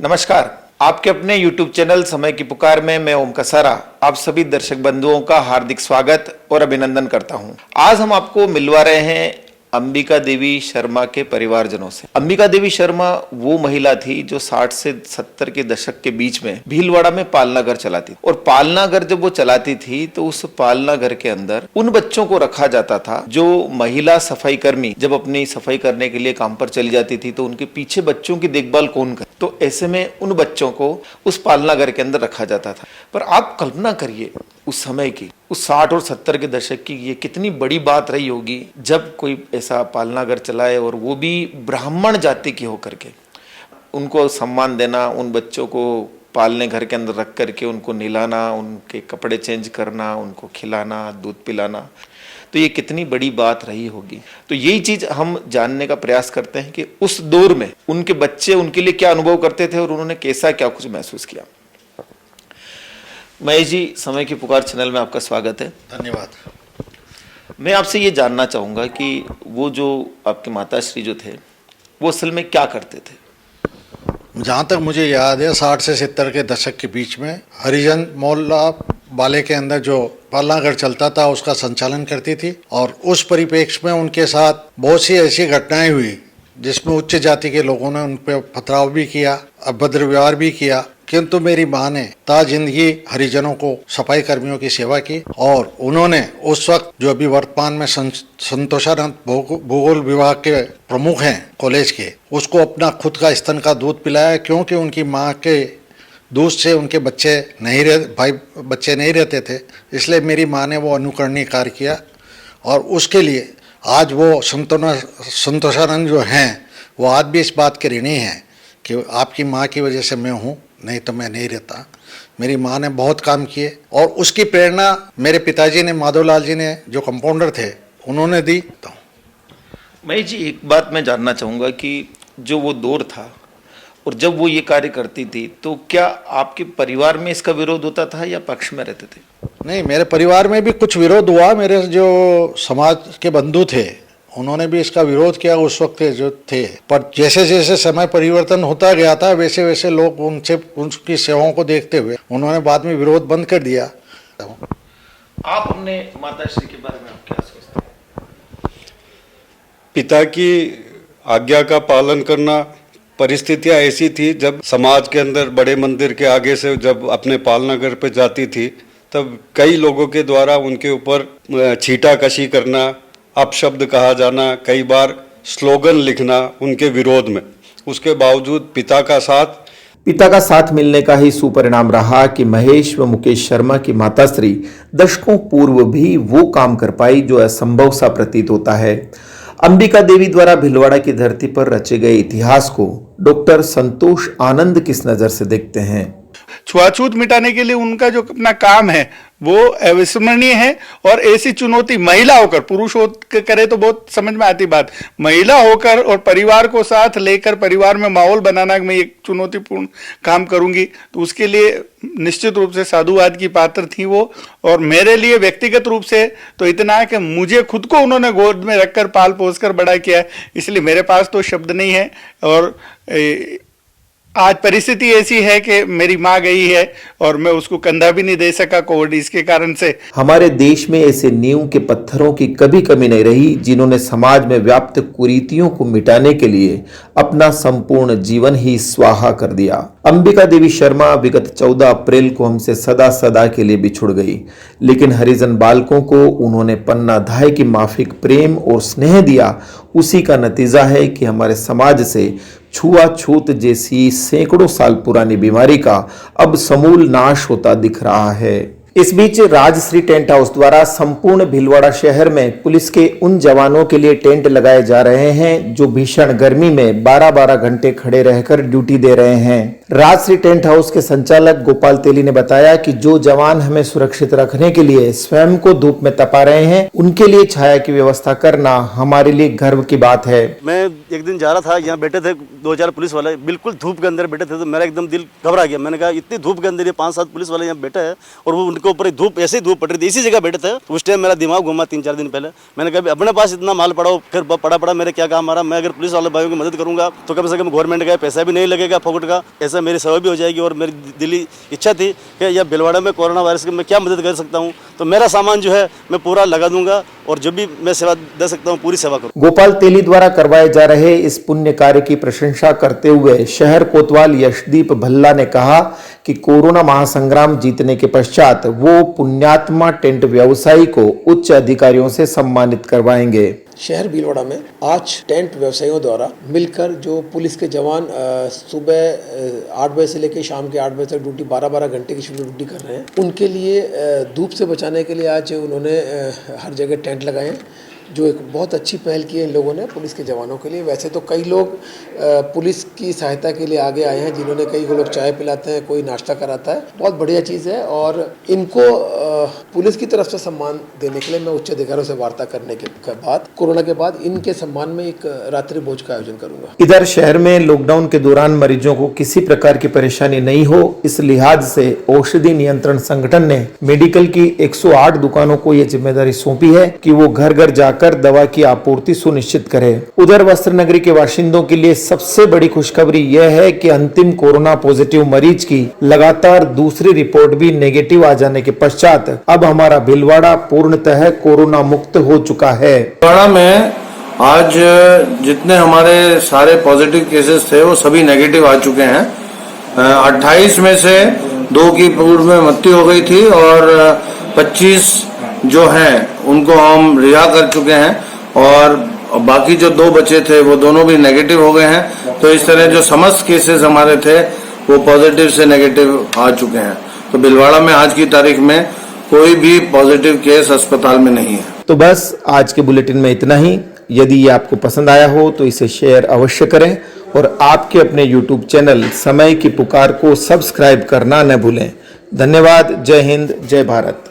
नमस्कार। आपके अपने YouTube चैनल समय की पुकार में मैं ओम कसारा आप सभी दर्शक बंधुओं का हार्दिक स्वागत और अभिनंदन करता हूं। आज हम आपको मिलवा रहे हैं अंबिका देवी शर्मा के परिवारजनों से। अंबिका देवी शर्मा वो महिला थी जो 60 से 70 के दशक के बीच में भीलवाड़ा में पालना घर चलाती थी। और पालना घर जब वो चलाती थी तो उस पालना घर के अंदर उन बच्चों को रखा जाता था जो महिला सफाई कर्मी जब अपनी सफाई करने के लिए काम पर चली जाती थी तो उनके पीछे बच्चों की देखभाल कौन करे। तो ऐसे में उन बच्चों को उस पालना घर के अंदर रखा जाता था। पर आप कल्पना करिए उस समय की, उस 60 और 70 के दशक की ये कितनी बड़ी बात रही होगी जब कोई ऐसा पालना घर चलाए और वो भी ब्राह्मण जाति की होकर के। उनको सम्मान देना, उन बच्चों को पालने घर के अंदर रख करके उनको नहलाना, उनके कपड़े चेंज करना, उनको खिलाना, दूध पिलाना, तो ये कितनी बड़ी बात रही होगी। तो यही चीज हम जानने का प्रयास करते हैं कि उस दौर में उनके बच्चे उनके लिए क्या अनुभव करते थे और उन्होंने कैसा क्या कुछ महसूस किया। महेश जी, समय की पुकार चैनल में आपका स्वागत है। धन्यवाद। मैं आपसे ये जानना चाहूँगा कि वो जो आपके माताश्री जो थे वो असल में क्या करते थे। जहाँ तक मुझे याद है 60 से 70 के दशक के बीच में हरिजन मोहल्ला वाले के अंदर जो पालना घर चलता था उसका संचालन करती थी और उस परिप्रेक्ष्य में उनके साथ बहुत सी ऐसी घटनाएं हुई जिसमें उच्च जाति के लोगों ने उन पर पथराव भी किया, अभद्र व्यवहार भी किया। किंतु मेरी माँ ने ता जिंदगी हरिजनों को सफाई कर्मियों की सेवा की और उन्होंने उस वक्त जो अभी वर्तमान में संतोषानंद भूगोल विभाग के प्रमुख हैं कॉलेज के, उसको अपना खुद का स्तन का दूध पिलाया क्योंकि उनकी माँ के दूध से उनके बच्चे नहीं रहते थे। इसलिए मेरी माँ ने वो अनुकरणीय कार्य किया और उसके लिए आज वो संतोषानंद जो हैं वो आज भी इस बात के ऋणी हैं कि आपकी माँ की वजह से मैं हूँ, नहीं तो मैं नहीं रहता। मेरी माँ ने बहुत काम किए और उसकी प्रेरणा मेरे पिताजी ने, माधवलाल जी ने जो कंपाउंडर थे, उन्होंने दी। तो महेश जी, एक बात मैं जानना चाहूँगा कि जो वो दौर था और जब वो ये कार्य करती थी तो क्या आपके परिवार में इसका विरोध होता था या पक्ष में रहते थे। नहीं, मेरे परिवार में भी कुछ विरोध हुआ। मेरे जो समाज के बंधु थे उन्होंने भी इसका विरोध किया उस वक्त जो थे, पर जैसे जैसे समय परिवर्तन होता गया था वैसे वैसे लोग उनसे उनकी सेवाओं को देखते हुए उन्होंने बाद में विरोध बंद कर दिया। आप अपने माताश्री के बारे में आप क्या सोचते हैं। पिता की आज्ञा का पालन करना, परिस्थितियां ऐसी थी जब समाज के अंदर बड़े मंदिर के आगे से जब अपने पालना घर पे जाती थी तब कई लोगों के द्वारा उनके ऊपर छीटाकशी करना, अपशब्द कहा जाना, कई बार स्लोगन लिखना उनके विरोध में। उसके बावजूद पिता का साथ मिलने का ही सुपरिणाम रहा कि महेश व मुकेश शर्मा की माताश्री दशकों पूर्व भी वो काम कर पाई जो असंभव सा प्रतीत होता है। अंबिका देवी द्वारा भीलवाड़ा की धरती पर रचे गए इतिहास को डॉक्टर संतोष आनंद किस नजर से देखते हैं। छुआछूत मिटाने के लिए उनका जो अपना काम है वो अविस्मरणीय है। और ऐसी चुनौती महिला होकर, पुरुष हो करे तो बहुत समझ में आती बात, महिला होकर और परिवार को साथ लेकर परिवार में माहौल बनाना, मैं एक चुनौतीपूर्ण काम करूंगी तो उसके लिए निश्चित रूप से साधुवाद की पात्र थी वो। और मेरे लिए व्यक्तिगत रूप से तो इतना है कि मुझे खुद को उन्होंने गोद में रखकर पाल पोस कर बड़ा किया, इसलिए मेरे पास तो शब्द नहीं है। और आज परिस्थिति ऐसी है कि मेरी माँ गई है और मैं उसको कंधा भी नहीं दे सका कोविड इसके कारण से। हमारे देश में ऐसे नींव के पत्थरों की कभी कमी नहीं रही जिन्होंने समाज में व्याप्त कुरीतियों को मिटाने के लिए अपना संपूर्ण जीवन ही स्वाहा कर दिया। अंबिका देवी शर्मा विगत 14 अप्रैल को हमसे सदा सदा के लिए बिछुड़ गई, लेकिन हरिजन बालकों को उन्होंने पन्ना धाय की माफिक प्रेम और स्नेह दिया। उसी का नतीजा है कि हमारे समाज से छुआछूत जैसी सैकड़ों साल पुरानी बीमारी का अब समूल नाश होता दिख रहा है। इस बीच राजश्री टेंट हाउस द्वारा संपूर्ण भीलवाड़ा शहर में पुलिस के उन जवानों के लिए टेंट लगाए जा रहे हैं जो भीषण गर्मी में 12-12 घंटे खड़े रहकर ड्यूटी दे रहे हैं। राजश्री टेंट हाउस के संचालक गोपाल तेली ने बताया कि जो जवान हमें सुरक्षित रखने के लिए स्वयं को धूप में तपा रहे हैं, उनके लिए छाया की व्यवस्था करना हमारे लिए गर्व की बात है। मैं एक दिन जा रहा था, यहाँ बैठे थे 2-4 पुलिस वाले, बिल्कुल धूप के अंदर बैठे थे, तो मेरा एकदम दिल घबरा गया। मैंने कहा इतनी धूप के अंदर ये 5-7 पुलिस वाले यहाँ बैठे हैं और वो उनके ऊपर धूप, ऐसे ही धूप पड़ रही थी, इसी जगह बैठे थे। उस टाइम मेरा दिमाग घूमा 3-4 दिन पहले। मैंने कहा अपने पास इतना माल पड़ा हो, फिर पड़ा मेरे क्या काम आ रहा, मैं अगर पुलिस वाले भाइयों की मदद करूंगा तो कम से कम गवर्नमेंट का पैसा भी नहीं लगेगा फोकट का। ऐसा तरह मेरी सेवा भी हो जाएगी। और मेरी दिली इच्छा थी कि यह भीलवाड़ा में कोरोना वायरस की मैं क्या मदद कर सकता हूँ, तो मेरा सामान जो है मैं पूरा लगा दूंगा और जो भी मैं सेवा दे सकता हूँ पूरी सेवा करूँ। गोपाल तेली द्वारा करवाए जा रहे इस पुण्य कार्य की प्रशंसा करते हुए शहर कोतवाल यशदीप भल्ला ने कहा कि कोरोना महासंग्राम जीतने के पश्चात वो पुण्यात्मा टेंट व्यवसायी को उच्च अधिकारियों से सम्मानित करवाएंगे। शहर भीलवाड़ा में आज टेंट व्यवसायियों द्वारा मिलकर जो पुलिस के जवान सुबह 8 बजे से लेकर शाम के 8 बजे तक ड्यूटी 12-12 घंटे की शिफ्ट ड्यूटी कर रहे हैं, उनके लिए धूप से बचाने के लिए आज उन्होंने हर जगह टेंट लगाए हैं, जो एक बहुत अच्छी पहल की है इन लोगों ने पुलिस के जवानों के लिए। वैसे तो कई लोग पुलिस की सहायता के लिए आगे आए हैं, जिन्होंने कई लोग चाय पिलाते हैं, कोई नाश्ता कराता है, बहुत बढ़िया चीज़ है। और इनको पुलिस की तरफ से सम्मान देने के लिए मैं उच्च अधिकारियों से वार्ता करने के बाद कोरोना के बाद इनके सम्मान में एक रात्रि भोज का आयोजन करूंगा। इधर शहर में लॉकडाउन के दौरान मरीजों को किसी प्रकार की परेशानी नहीं हो, इस लिहाज से औषधि नियंत्रण संगठन ने मेडिकल की 108 दुकानों को यह जिम्मेदारी सौंपी है कि वो घर घर जाकर दवा की आपूर्ति सुनिश्चित करे। उधर वस्त्र नगरी के बाशिंदों के लिए सबसे बड़ी खुशखबरी यह है कि अंतिम कोरोना पॉजिटिव मरीज की लगातार दूसरी रिपोर्ट भी नेगेटिव आ जाने के पश्चात अब हमारा भीलवाड़ा पूर्णतः कोरोना मुक्त हो चुका है। भीलवाड़ा में आज जितने हमारे सारे पॉजिटिव केसेस थे वो सभी नेगेटिव आ चुके हैं। 28 में से 2 की पूर्व में मृत्यु हो गई थी और 25 जो हैं उनको हम रिहा कर चुके हैं और बाकी जो 2 बचे थे वो दोनों भी नेगेटिव हो गए हैं। तो इस तरह जो समस्त केसेस हमारे थे वो पॉजिटिव से नेगेटिव आ चुके हैं। तो भीलवाड़ा में आज की तारीख में कोई भी पॉजिटिव केस अस्पताल में नहीं है। तो बस आज के बुलेटिन में इतना ही। यदि ये आपको पसंद आया हो तो इसे शेयर अवश्य करें और आपके अपने YouTube चैनल समय की पुकार को सब्सक्राइब करना न भूलें। धन्यवाद। जय हिंद, जय भारत।